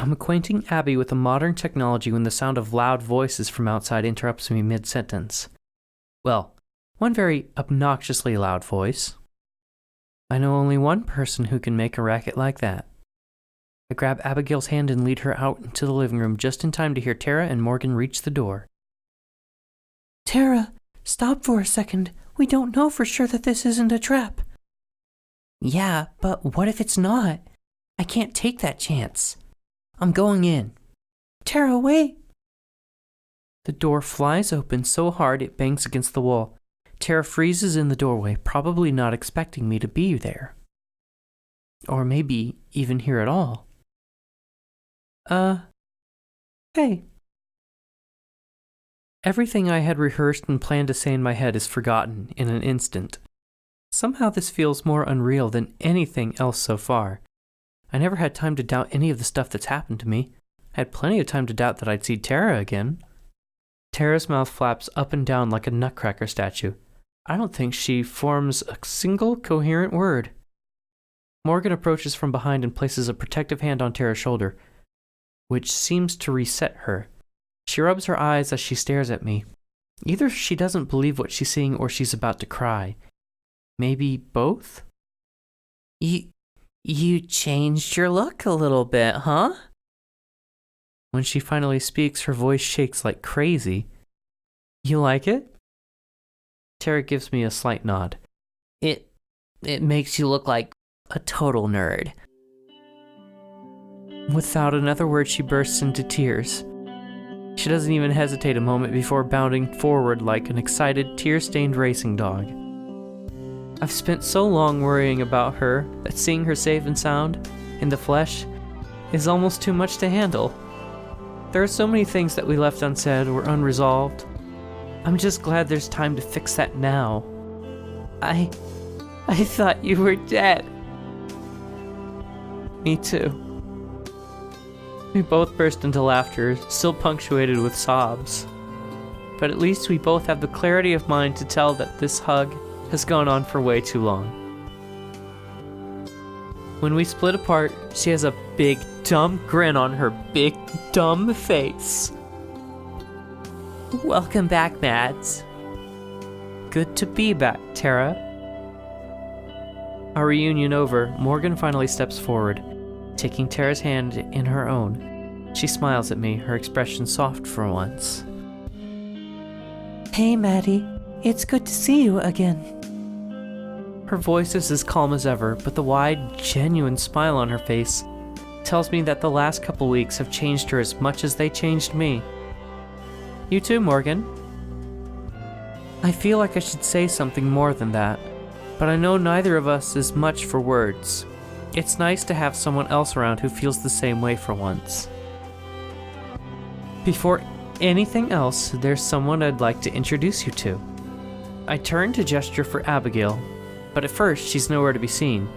I'm acquainting Abby with the modern technology when the sound of loud voices from outside interrupts me mid-sentence. Well, one very obnoxiously loud voice. I know only one person who can make a racket like that. I grab Abigail's hand and lead her out into the living room just in time to hear Tara and Morgan reach the door. Tara, stop for a second. We don't know for sure that this isn't a trap. Yeah, but what if it's not? I can't take that chance. I'm going in. Tara, wait. The door flies open so hard it bangs against the wall. Tara freezes in the doorway, probably not expecting me to be there. Or maybe even here at all. Hey. Everything I had rehearsed and planned to say in my head is forgotten in an instant. Somehow this feels more unreal than anything else so far. I never had time to doubt any of the stuff that's happened to me. I had plenty of time to doubt that I'd see Tara again. Tara's mouth flaps up and down like a nutcracker statue. I don't think she forms a single coherent word. Morgan approaches from behind and places a protective hand on Tara's shoulder, which seems to reset her. She rubs her eyes as she stares at me. Either she doesn't believe what she's seeing or she's about to cry. Maybe both? You changed your look a little bit, huh? When she finally speaks, her voice shakes like crazy. You like it? Tara gives me a slight nod. It makes you look like a total nerd. Without another word, she bursts into tears. She doesn't even hesitate a moment before bounding forward like an excited, tear-stained racing dog. I've spent so long worrying about her that seeing her safe and sound, in the flesh, is almost too much to handle. There are so many things that we left unsaid or unresolved. I'm just glad there's time to fix that now. I thought you were dead. Me too. We both burst into laughter, still punctuated with sobs. But at least we both have the clarity of mind to tell that this hug has gone on for way too long. When we split apart, she has a big, dumb grin on her big, dumb face. Welcome back, Mads. Good to be back, Tara. Our reunion over, Morgan finally steps forward, taking Tara's hand in her own. She smiles at me, her expression soft for once. Hey, Maddie. It's good to see you again. Her voice is as calm as ever, but the wide, genuine smile on her face tells me that the last couple weeks have changed her as much as they changed me. You too, Morgan. I feel like I should say something more than that, but I know neither of us is much for words. It's nice to have someone else around who feels the same way for once. Before anything else, there's someone I'd like to introduce you to. I turn to gesture for Abigail, but at first she's nowhere to be seen.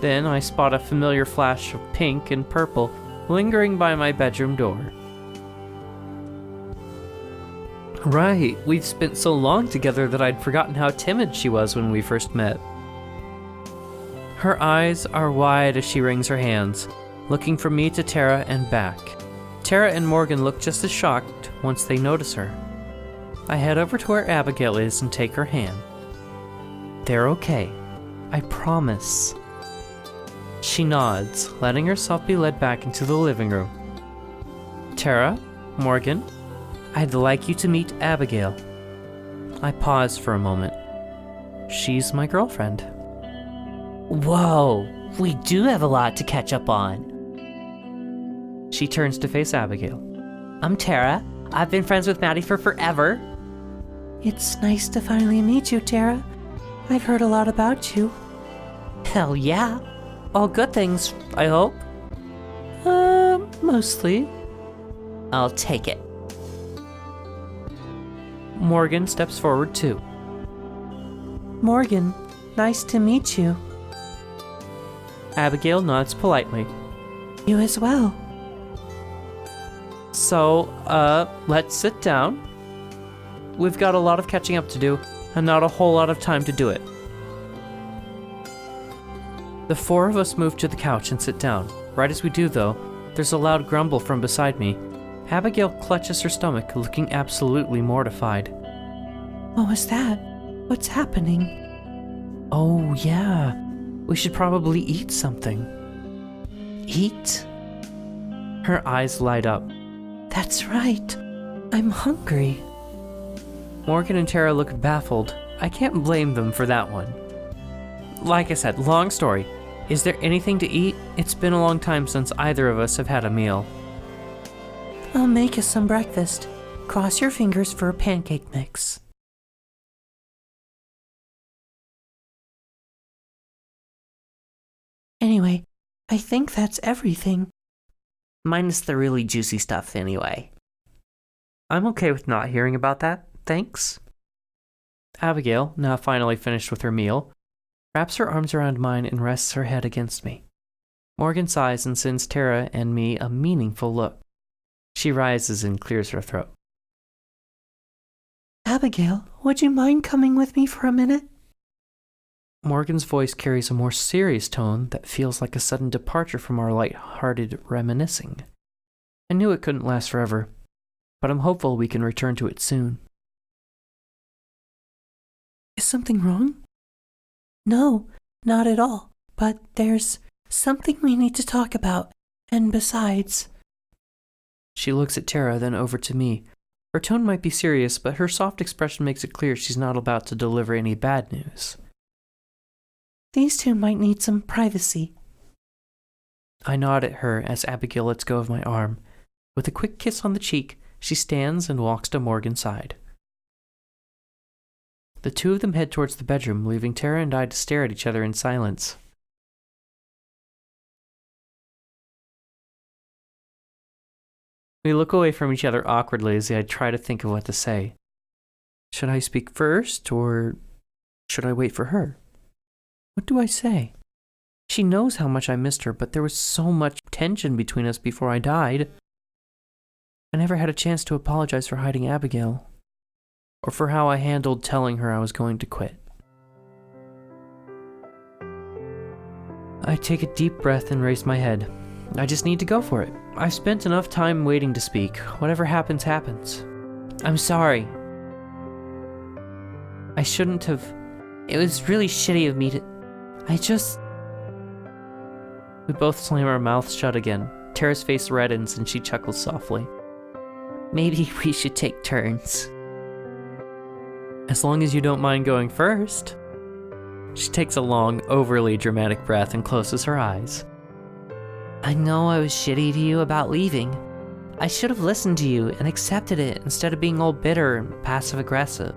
Then I spot a familiar flash of pink and purple lingering by my bedroom door. Right, we've spent so long together that I'd forgotten how timid she was when we first met. Her eyes are wide as she wrings her hands, looking from me to Tara and back. Tara and Morgan look just as shocked once they notice her. I head over to where Abigail is and take her hand. They're okay. I promise. She nods, letting herself be led back into the living room. Tara, Morgan, I'd like you to meet Abigail. I pause for a moment. She's my girlfriend. Whoa, we do have a lot to catch up on. She turns to face Abigail. I'm Tara. I've been friends with Maddie for forever. It's nice to finally meet you, Tara. I've heard a lot about you. Hell yeah. All good things, I hope. Mostly. I'll take it. Morgan steps forward too. Morgan, nice to meet you. Abigail nods politely. You as well. So, let's sit down. We've got a lot of catching up to do, and not a whole lot of time to do it. The four of us move to the couch and sit down. Right as we do, though, There's a loud grumble from beside me. Abigail clutches her stomach, looking absolutely mortified. What was that? What's happening? Oh, yeah. We should probably eat something. Eat? Her eyes light up. That's right. I'm hungry. Morgan and Tara look baffled. I can't blame them for that one. Like I said, long story. Is there anything to eat? It's been a long time since either of us have had a meal. I'll make us some breakfast. Cross your fingers for a pancake mix. Anyway, I think that's everything. Minus the really juicy stuff, anyway. I'm okay with not hearing about that, thanks. Abigail, now finally finished with her meal, wraps her arms around mine and rests her head against me. Morgan sighs and sends Tara and me a meaningful look. She rises and clears her throat. Abigail, would you mind coming with me for a minute? Morgan's voice carries a more serious tone that feels like a sudden departure from our light-hearted reminiscing. I knew it couldn't last forever, but I'm hopeful we can return to it soon. Is something wrong? No, not at all. But there's something we need to talk about. And besides... She looks at Tara, then over to me. Her tone might be serious, but her soft expression makes it clear she's not about to deliver any bad news. These two might need some privacy. I nod at her as Abigail lets go of my arm. With a quick kiss on the cheek, she stands and walks to Morgan's side. The two of them head towards the bedroom, leaving Tara and I to stare at each other in silence. We look away from each other awkwardly as I try to think of what to say. Should I speak first, or should I wait for her? What do I say? She knows how much I missed her, but there was so much tension between us before I died. I never had a chance to apologize for hiding Abigail, or for how I handled telling her I was going to quit. I take a deep breath and raise my head. I just need to go for it. I've spent enough time waiting to speak. Whatever happens, happens. I'm sorry. I shouldn't have. It was really shitty of me to. We both slam our mouths shut again. Tara's face reddens and she chuckles softly. Maybe we should take turns. As long as you don't mind going first. She takes a long, overly dramatic breath and closes her eyes. I know I was shitty to you about leaving. I should have listened to you and accepted it instead of being all bitter and passive-aggressive.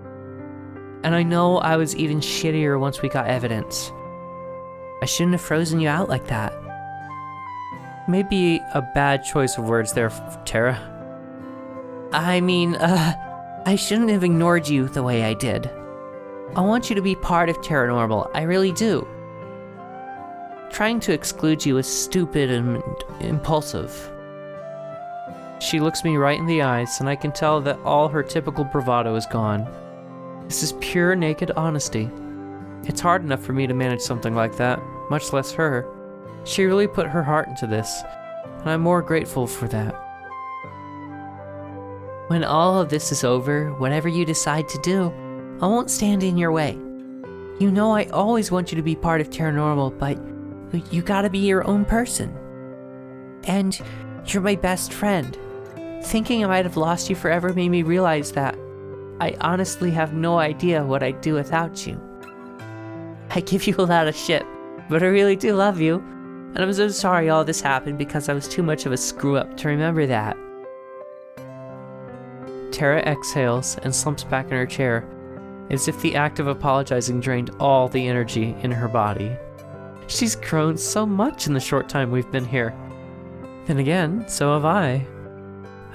And I know I was even shittier once we got evidence. I shouldn't have frozen you out like that. Maybe a bad choice of words there, Tara. I shouldn't have ignored you the way I did. I want you to be part of paranormal, I really do. Trying to exclude you is stupid and impulsive. She looks me right in the eyes, and I can tell that all her typical bravado is gone. This is pure, naked honesty. It's hard enough for me to manage something like that, much less her. She really put her heart into this, and I'm more grateful for that. When all of this is over, whatever you decide to do, I won't stand in your way. You know I always want you to be part of paranormal, but you gotta be your own person. And you're my best friend. Thinking I might have lost you forever made me realize that I honestly have no idea what I'd do without you. I give you a lot of shit, but I really do love you. And I'm so sorry all this happened because I was too much of a screw-up to remember that. Tara exhales and slumps back in her chair, as if the act of apologizing drained all the energy in her body. She's grown so much in the short time we've been here. Then again, so have I.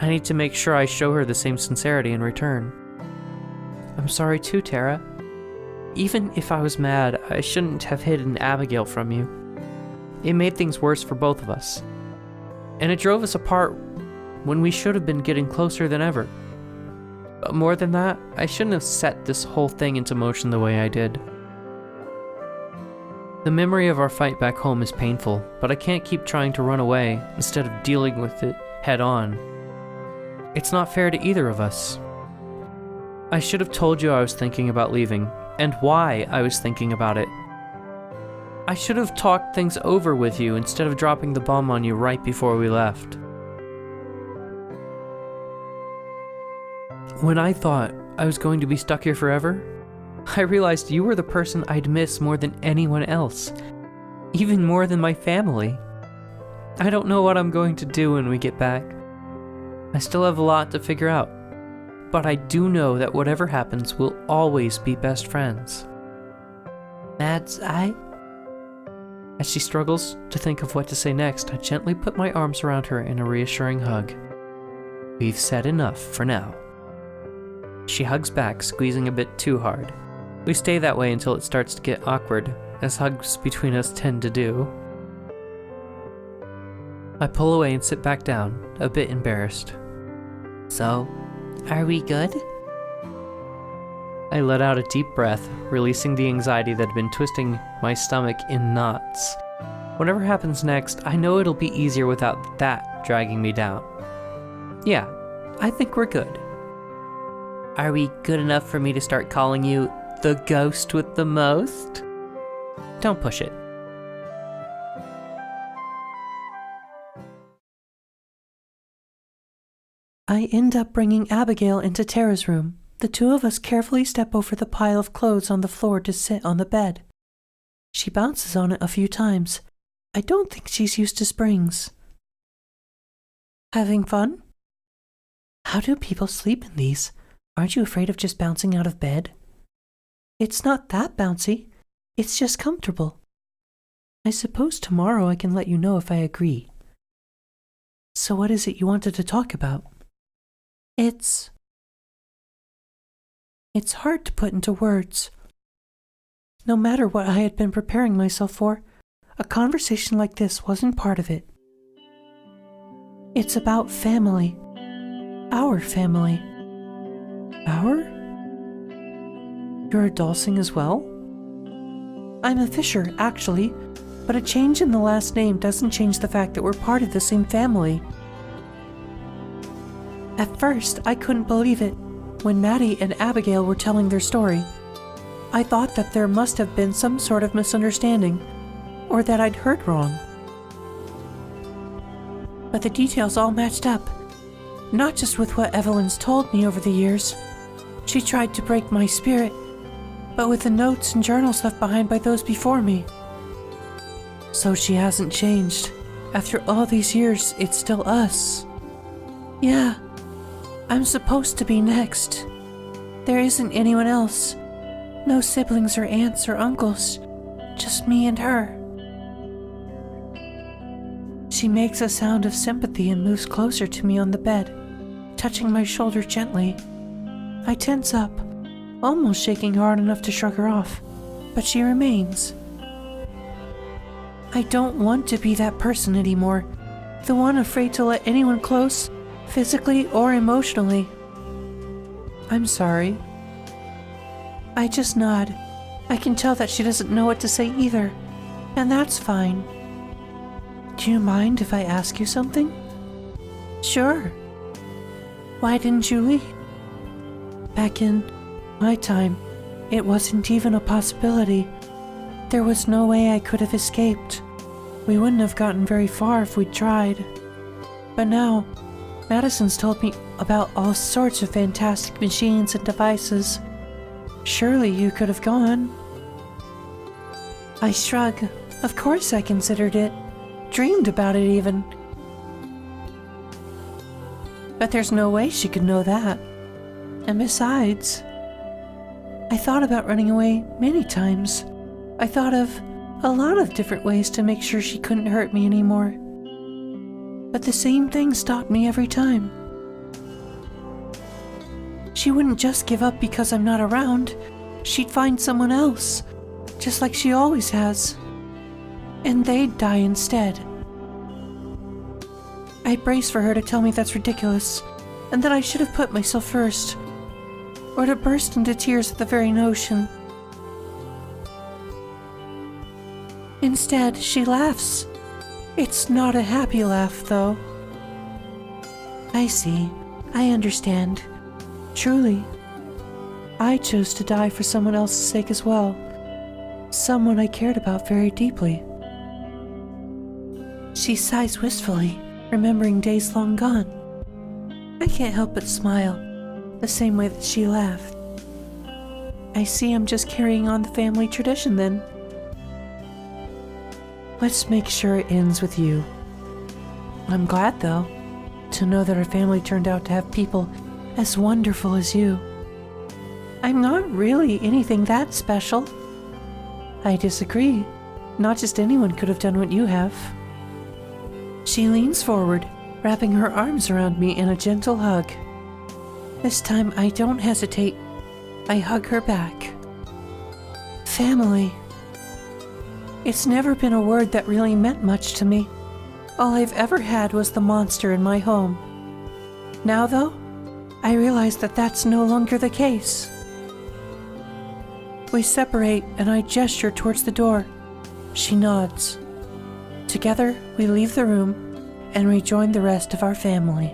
I need to make sure I show her the same sincerity in return. I'm sorry too, Tara. Even if I was mad, I shouldn't have hidden Abigail from you. It made things worse for both of us. And it drove us apart when we should have been getting closer than ever. But more than that, I shouldn't have set this whole thing into motion the way I did. The memory of our fight back home is painful, but I can't keep trying to run away instead of dealing with it head on. It's not fair to either of us. I should have told you I was thinking about leaving, and why I was thinking about it. I should have talked things over with you instead of dropping the bomb on you right before we left. When I thought I was going to be stuck here forever, I realized you were the person I'd miss more than anyone else, even more than my family. I don't know what I'm going to do when we get back. I still have a lot to figure out, but I do know that whatever happens, we'll always be best friends. Mads, As she struggles to think of what to say next, I gently put my arms around her in a reassuring hug. We've said enough for now. She hugs back, squeezing a bit too hard. We stay that way until it starts to get awkward, as hugs between us tend to do. I pull away and sit back down, a bit embarrassed. So, are we good? I let out a deep breath, releasing the anxiety that had been twisting my stomach in knots. Whatever happens next, I know it'll be easier without that dragging me down. Yeah, I think we're good. Are we good enough for me to start calling you the ghost with the most? Don't push it. I end up bringing Abigail into Tara's room. The two of us carefully step over the pile of clothes on the floor to sit on the bed. She bounces on it a few times. I don't think she's used to springs. Having fun? How do people sleep in these? Aren't you afraid of just bouncing out of bed? It's not that bouncy. It's just comfortable. I suppose tomorrow I can let you know if I agree. So what is it you wanted to talk about? It's hard to put into words. No matter what I had been preparing myself for, a conversation like this wasn't part of it. It's about family. Our family. Our? You're a Dulcing as well? I'm a Fisher, actually, but a change in the last name doesn't change the fact that we're part of the same family. At first, I couldn't believe it. When Maddie and Abigail were telling their story, I thought that there must have been some sort of misunderstanding, or that I'd heard wrong. But the details all matched up, not just with what Evelyn's told me over the years. She tried to break my spirit, but with the notes and journals left behind by those before me. So she hasn't changed. After all these years, it's still us. Yeah. I'm supposed to be next. There isn't anyone else. No siblings or aunts or uncles. Just me and her. She makes a sound of sympathy and moves closer to me on the bed, touching my shoulder gently. I tense up, almost shaking hard enough to shrug her off, but she remains. I don't want to be that person anymore, the one afraid to let anyone close, physically or emotionally. I'm sorry. I just nod. I can tell that she doesn't know what to say either, and that's fine. Do you mind if I ask you something? Sure. Why didn't you leave? Back in my time, it wasn't even a possibility. There was no way I could have escaped. We wouldn't have gotten very far if we'd tried. But now, Madison's told me about all sorts of fantastic machines and devices. Surely you could have gone. I shrug. Of course I considered it. Dreamed about it even. But there's no way she could know that. And besides, I thought about running away many times. I thought of a lot of different ways to make sure she couldn't hurt me anymore. But the same thing stopped me every time. She wouldn't just give up because I'm not around. She'd find someone else, just like she always has. And they'd die instead. I brace for her to tell me that's ridiculous, and that I should have put myself first, or to burst into tears at the very notion. Instead, she laughs. It's not a happy laugh, though. I see. I understand. Truly. I chose to die for someone else's sake as well. Someone I cared about very deeply. She sighs wistfully, remembering days long gone. I can't help but smile, the same way that she laughed. I see I'm just carrying on the family tradition then. Let's make sure it ends with you. I'm glad, though, to know that our family turned out to have people as wonderful as you. I'm not really anything that special. I disagree. Not just anyone could have done what you have. She leans forward, wrapping her arms around me in a gentle hug. This time I don't hesitate. I hug her back. Family. It's never been a word that really meant much to me. All I've ever had was the monster in my home. Now, though, I realize that that's no longer the case. We separate and I gesture towards the door. She nods. Together, we leave the room and rejoin the rest of our family.